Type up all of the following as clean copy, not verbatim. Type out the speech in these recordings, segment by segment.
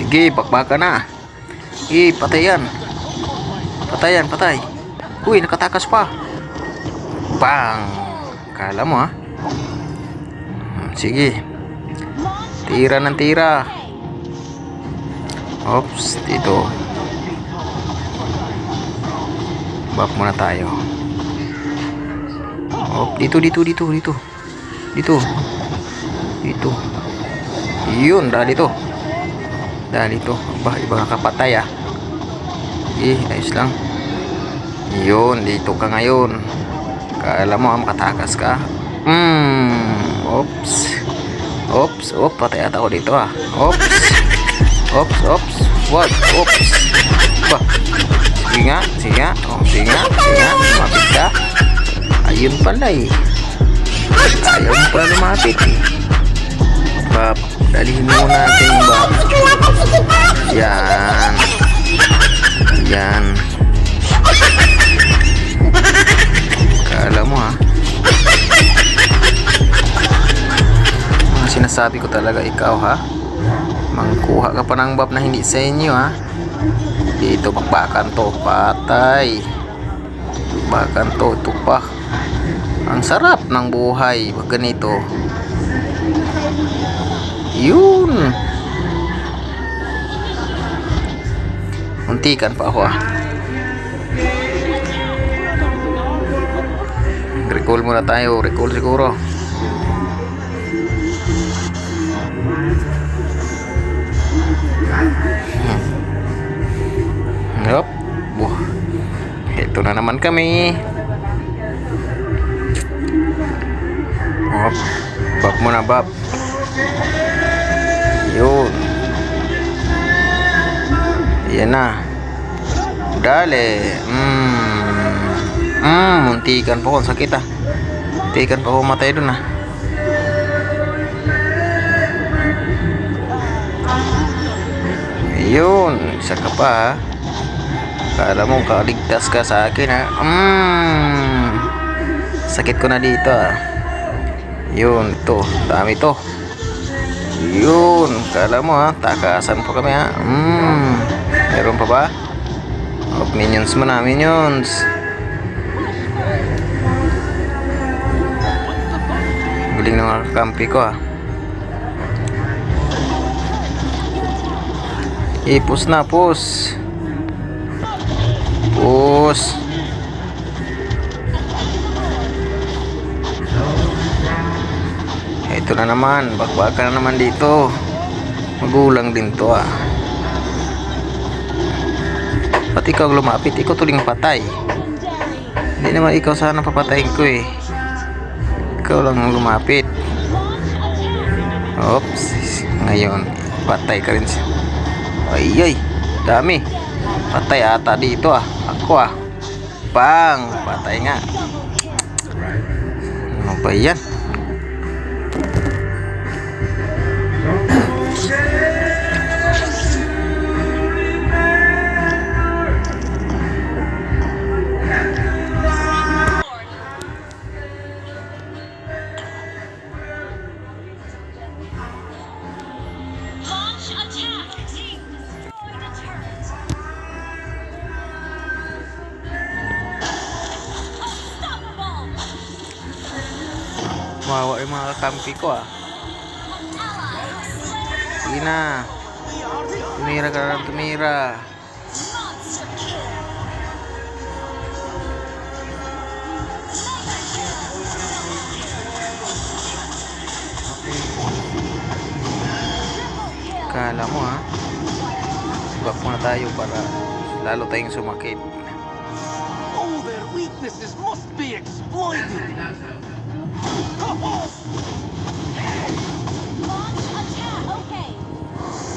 Sige, bakbakan na. Patay yan. Patay yan, patay. Uy, nakatakas pa. Bang. Kala mo ha. Sige. Tira ng tira. Oops, dito. Buff muna tayo. Dito. Dito. Yun, dali to. Iba nakapatay ah. Ayos lang. Yun, dito ka ngayon. Kala mo makatakas ka. Oops, patay ata ako dito ah. Oops. What? Oops. Bah. Sige nga. Lumapit ka. Ayun pala eh. Ayaw mo pala lumapit eh. Bab, dalihin mo natin bab. Yan. Kala mo ha. Mga sinasabi ko talaga ikaw ha. Mangkuha ka pa ng bab na hindi sa inyo ha. Dito bakbakan to. Patay. Bakbakan to. Ito pa. Ang sarap ng buhay pag ganito. Yun. Muntikan pa ako ah. Recall muna tayo. Recall siguro. Yup. Ito na naman kami. Bab muna bab. Yun. Yan na. Dali. Muntikan pa ako. Sakit ah. Muntikan pa ako matay dun ah. Yun. Isa ka pa ha. Kala mo kaligtas ka sa akin ha. Sakit ko na dito ah. Yun. Ito. Dami to. Yun. Kala mo ha. Takasan po kami ha. Meron pa ba? Minions mo na. Minions. Galing ng mga kampi ko ha. Push na. Push. Ito na naman. Bakbakan na naman dito. Magulang din to ah. Pati ikaw lumapit. Ikaw tuling patay. Hindi naman ikaw sana papatayin ko eh. Ikaw lang lumapit. Oops. Ngayon patay ka rin siya. Ay. Dami. Patay ata dito ah. Ako ah. Bang. Patay nga. Ano ba yan? Mawa yung mga kakampi ko ah. Sige na. Tumira ka lang, tumira. Kala mo ha. Back muna tayo para lalo tayong sumakit. All their weaknesses must be exploited.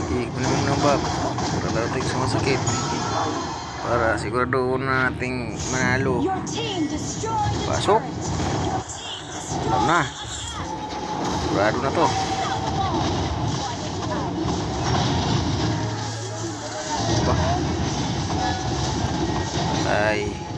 Sige, kunin mo ng bab para lalo tayong sumasakit. Para sigurado na nating manalo. Pasok. Alam na. Sigurado na to. Patay.